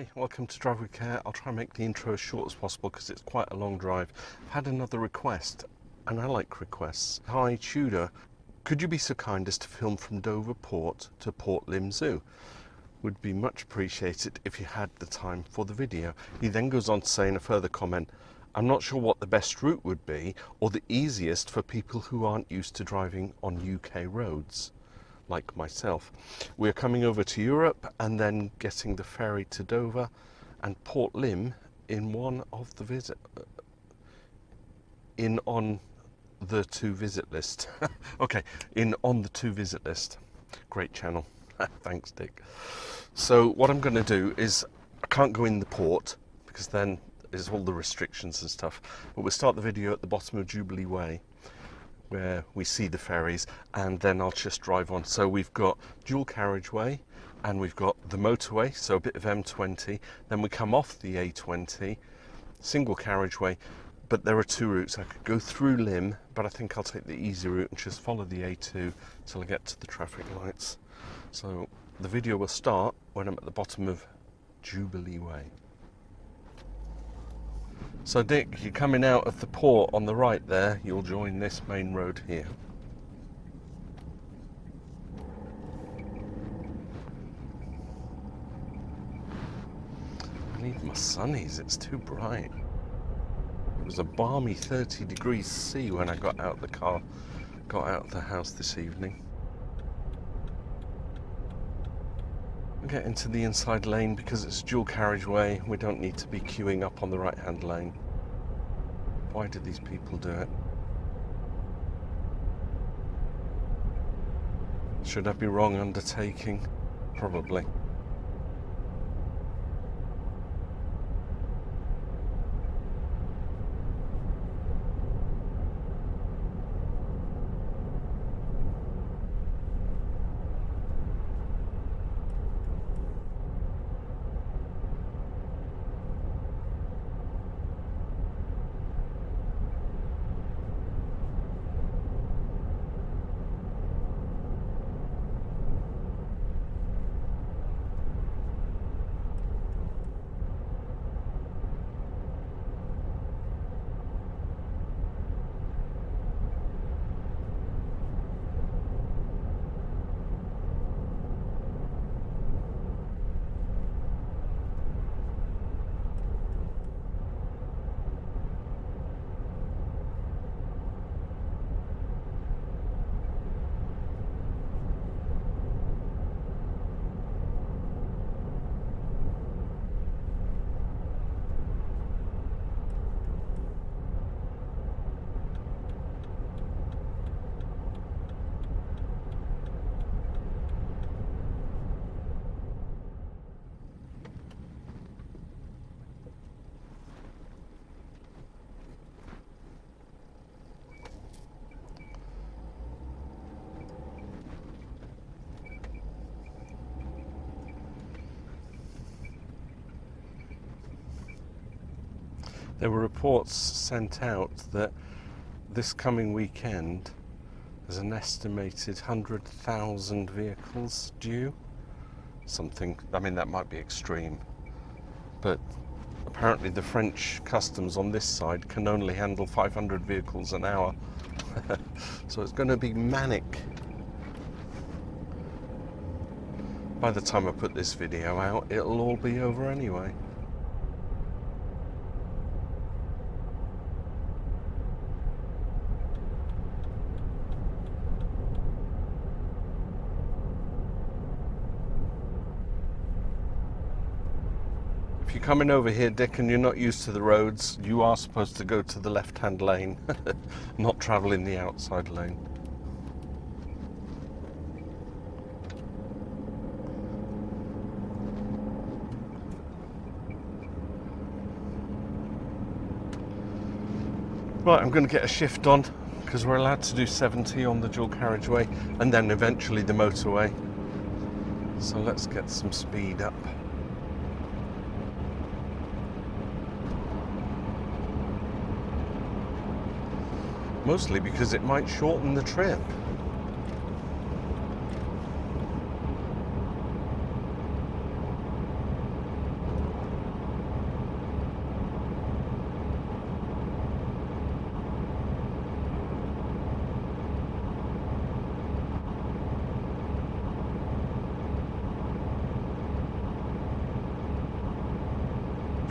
Hi, welcome to Drive with Care. I'll try and make the intro as short as possible because it's quite a long drive. I've had another request, and I like requests. Hi Tudor, could you be so kind as to film from Dover Port to Port Lympne Zoo? Would be much appreciated if you had the time for the video. He then goes on to say in a further comment, I'm not sure what the best route would be or the easiest for people who aren't used to driving on UK roads, like myself. We're coming over to Europe and then getting the ferry to Dover and Port Lympne in one of the on the to visit list. Okay, on the to visit list. Great channel. Thanks, Dick. So what I'm going to do is, I can't go in the port because then there's all the restrictions and stuff, but we'll start the video at the bottom of Jubilee Way where we see the ferries, and then I'll just drive on. So we've got dual carriageway and we've got the motorway, so a bit of M20, then we come off the A20, single carriageway, but there are two routes. I could go through Lympne, but I think I'll take the easy route and just follow the A2 till I get to the traffic lights. So the video will start when I'm at the bottom of Jubilee Way. So Dick, you're coming out of the port on the right there, you'll join this main road here. I need my sunnies, it's too bright. It was a balmy 30 degrees C when I got out of the house this evening. We'll get into the inside lane because it's a dual carriageway. We don't need to be queuing up on the right hand lane. Why do these people do it? Should I be wrong undertaking? Probably. There were reports sent out that this coming weekend there's an estimated 100,000 vehicles due. Something, I mean that might be extreme, but apparently the French customs on this side can only handle 500 vehicles an hour. So it's going to be manic. By the time I put this video out, it'll all be over anyway. If you're coming over here, Dick, and you're not used to the roads, you are supposed to go to the left-hand lane, not travel in the outside lane. Right, I'm going to get a shift on because we're allowed to do 70 on the dual carriageway and then eventually the motorway. So let's get some speed up. Mostly because it might shorten the trip.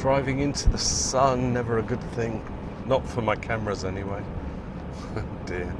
Driving into the sun, never a good thing. Not for my cameras anyway. Dear.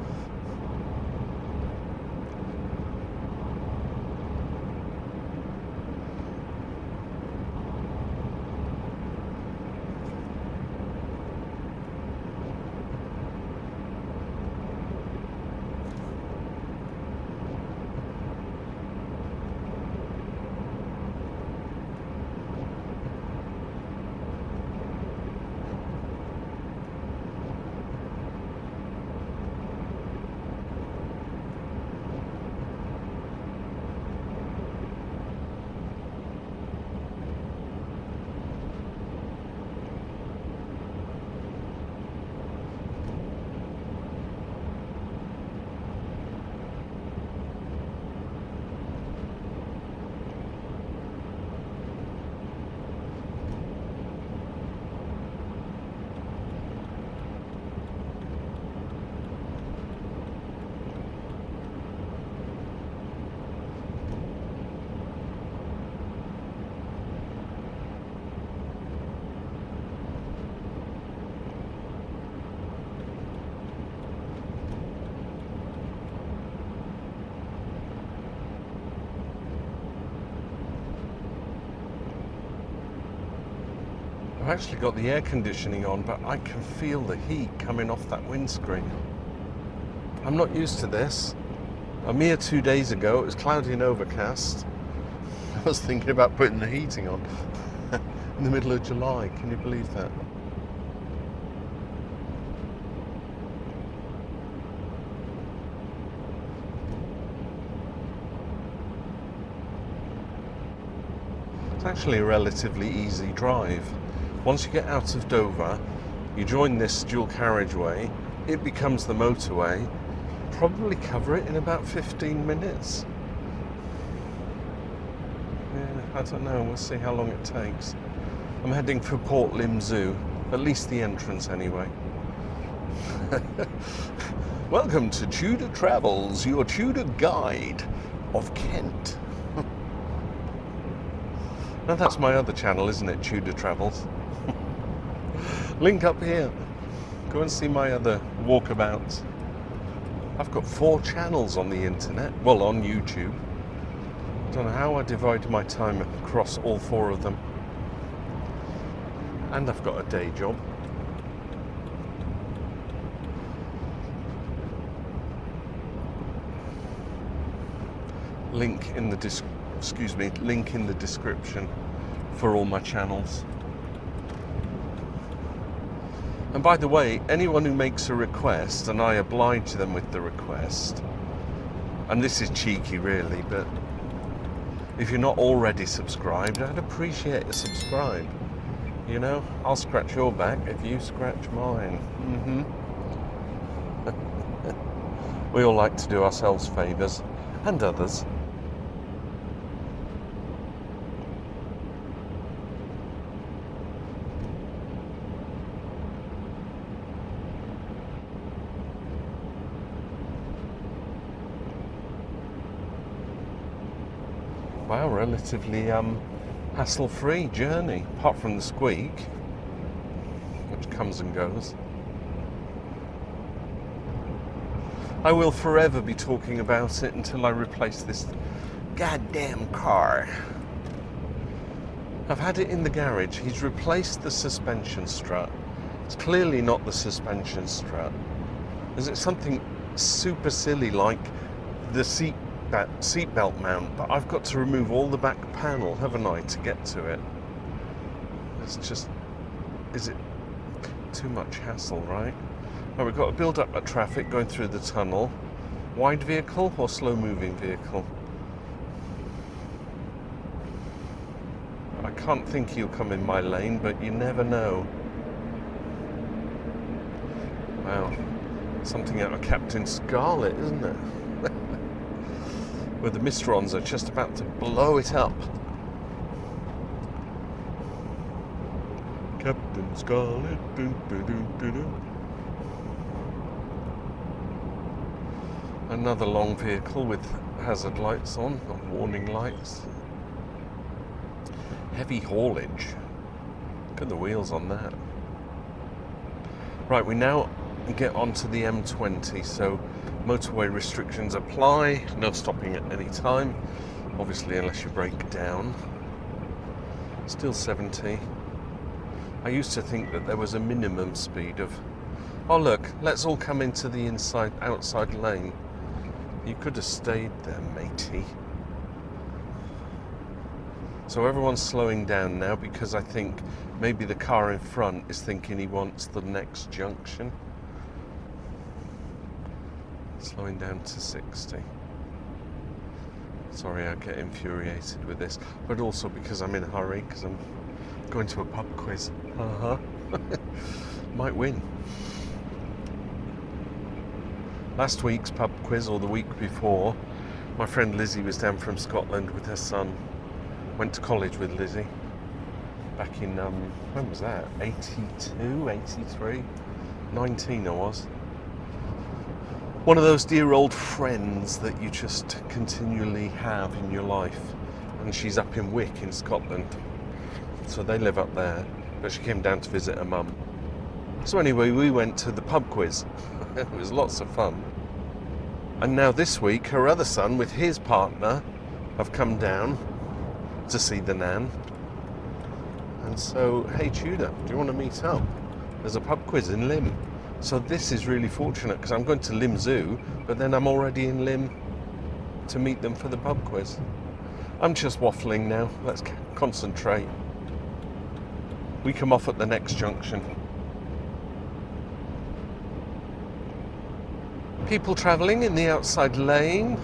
I've actually got the air conditioning on, but I can feel the heat coming off that windscreen. I'm not used to this. A mere 2 days ago, it was cloudy and overcast. I was thinking about putting the heating on in the middle of July. Can you believe that? It's actually a relatively easy drive. Once you get out of Dover, you join this dual carriageway, it becomes the motorway, probably cover it in about 15 minutes. Yeah, I don't know, we'll see how long it takes. I'm heading for Port Lympne Zoo, at least the entrance anyway. Welcome to Tudor Travels, your Tudor guide of Kent. Now that's my other channel, isn't it, Tudor Travels? Link up here. Go and see my other walkabouts. I've got 4 channels on the internet, well, on YouTube. Don't know how I divide my time across all 4 of them. And I've got a day job. Link in the description for all my channels. And by the way, anyone who makes a request, and I oblige them with the request, and this is cheeky really, but if you're not already subscribed, I'd appreciate a subscribe. You know, I'll scratch your back if you scratch mine. We all like to do ourselves favours, and others. Wow, relatively hassle-free journey, apart from the squeak, which comes and goes. I will forever be talking about it until I replace this goddamn car. I've had it in the garage. He's replaced the suspension strut. It's clearly not the suspension strut. Is it something super silly like the seatbelt mount, but I've got to remove all the back panel, haven't I, to get to it? It's just, is it too much hassle, right? Well, we've got to build up a traffic going through the tunnel. Wide vehicle or slow moving vehicle? I can't think he'll come in my lane, but you never know. Wow, something out of Captain Scarlet, isn't it? Where the Mistrons are just about to blow it up. Captain Scarlet. Dun, dun, dun, dun, dun. Another long vehicle with hazard lights on, or warning lights. Heavy haulage. Look at the wheels on that. Right, we now get onto the M20, so motorway restrictions apply, no stopping at any time, obviously unless you break down. Still 70. I used to think that there was a minimum speed of... Oh look, let's all come into the outside lane. You could have stayed there, matey. So everyone's slowing down now because I think maybe the car in front is thinking he wants the next junction. Slowing down to 60. Sorry, I get infuriated with this, but also because I'm in a hurry because I'm going to a pub quiz. Might win. Last week's pub quiz, or the week before, my friend Lizzie was down from Scotland with her son. Went to college with Lizzie back in, when was that? 82, 83? 19 I was. One of those dear old friends that you just continually have in your life. And she's up in Wick in Scotland. So they live up there, but she came down to visit her mum. So anyway, we went to the pub quiz. It was lots of fun. And now this week, her other son with his partner have come down to see the Nan. And so, hey Tudor, do you want to meet up? There's a pub quiz in Lympne. So this is really fortunate because I'm going to Lympne Zoo, but then I'm already in Lympne to meet them for the pub quiz. I'm just waffling now. Let's concentrate. We come off at the next junction. People travelling in the outside lane.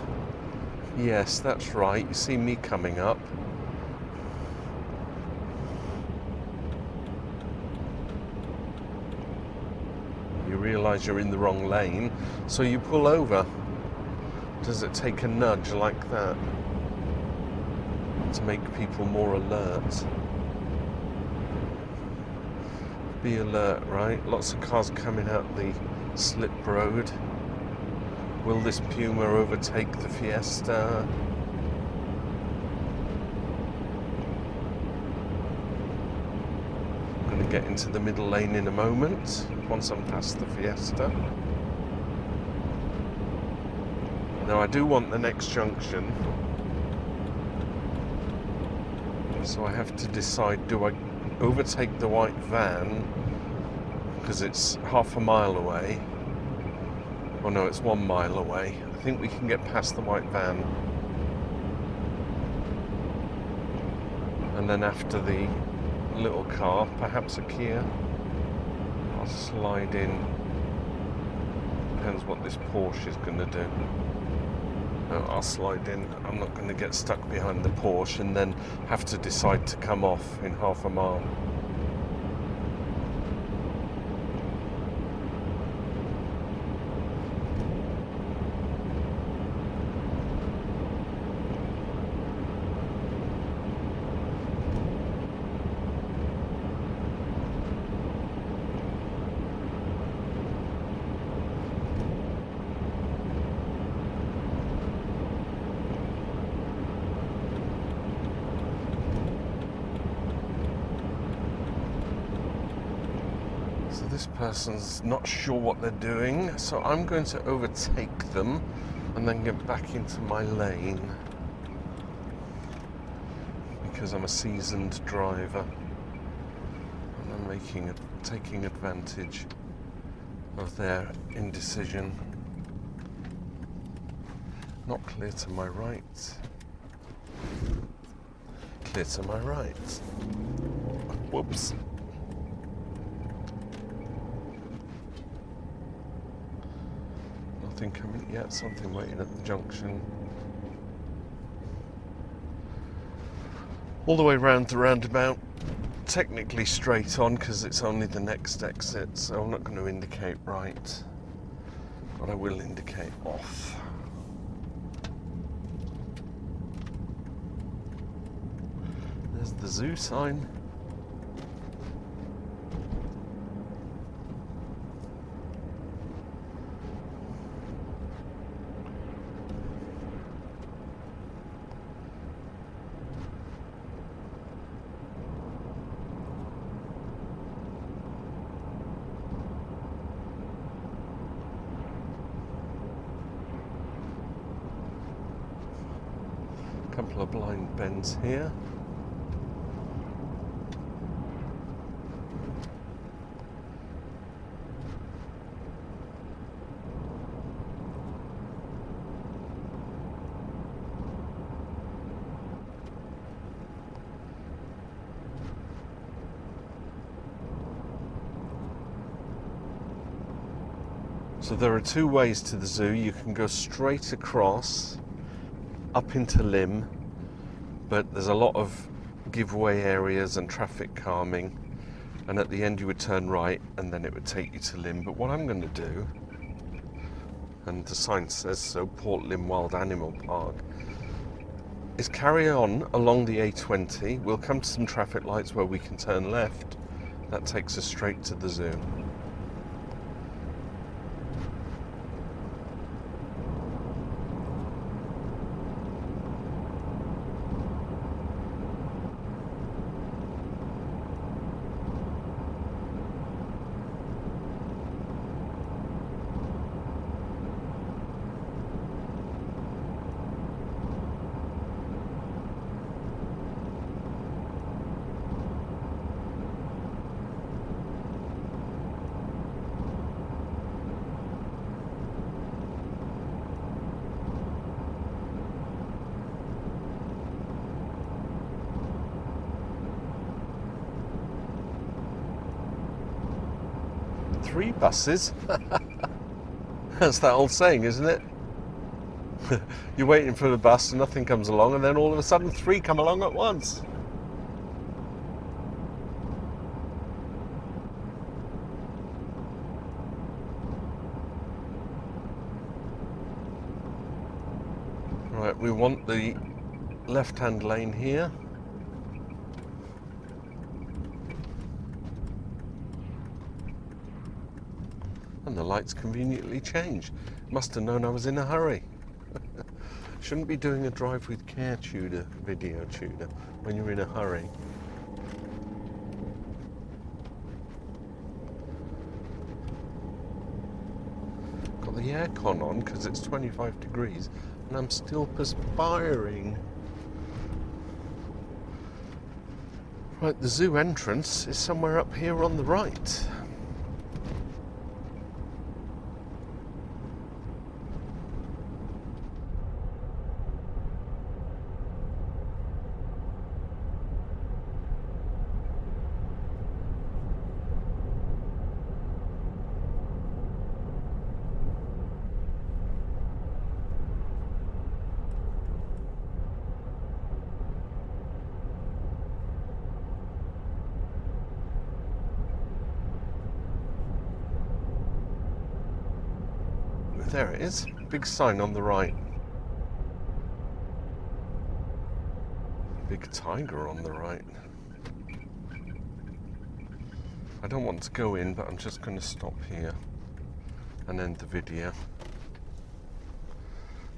Yes, that's right. You see me coming up. You realise you're in the wrong lane, so you pull over. Does it take a nudge like that to make people more alert? Be alert, right? Lots of cars coming out the slip road. Will this Puma overtake the Fiesta? I'm going to get into the middle lane in a moment, once I'm past the Fiesta. Now I do want the next junction, so I have to decide, do I overtake the white van, because it's half a mile away? Oh no, it's 1 mile away. I think we can get past the white van. And then after the little car, perhaps a Kia, I'll slide in. Depends what this Porsche is going to do. No, I'll slide in. I'm not going to get stuck behind the Porsche and then have to decide to come off in half a mile. So this person's not sure what they're doing, so I'm going to overtake them and then get back into my lane because I'm a seasoned driver and I'm taking advantage of their indecision. Not clear to my right. Clear to my right. Whoops. Nothing coming yet, something waiting at the junction. All the way round the roundabout, technically straight on because it's only the next exit, so I'm not going to indicate right, but I will indicate off. There's the zoo sign. Couple of blind bends here. So there are two ways to the zoo. You can go straight across up into Lympne, but there's a lot of giveaway areas and traffic calming, and at the end you would turn right and then it would take you to Lympne. But what I'm going to do, and the sign says so, Port Lympne Wild Animal Park, is carry on along the A20. We'll come to some traffic lights where we can turn left. That takes us straight to the zoo. Three buses? That's that old saying, isn't it? You're waiting for the bus and nothing comes along, and then all of a sudden three come along at once. Right, we want the left-hand lane here. And the lights conveniently change. Must have known I was in a hurry. Shouldn't be doing a drive with care video tutor when you're in a hurry. Got the aircon on because it's 25 degrees and I'm still perspiring. Right, the zoo entrance is somewhere up here on the right. There it is, big sign on the right. Big tiger on the right. I don't want to go in, but I'm just going to stop here and end the video.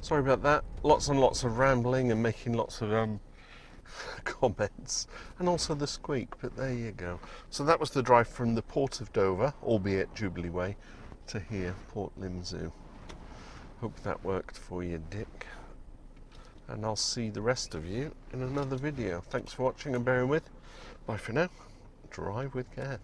Sorry about that. Lots and lots of rambling and making lots of comments, and also the squeak, but there you go. So that was the drive from the Port of Dover, albeit Jubilee Way, to here, Port Lympne Zoo. Hope that worked for you, Dick. And I'll see the rest of you in another video. Thanks for watching and bearing with. Bye for now. Drive with care.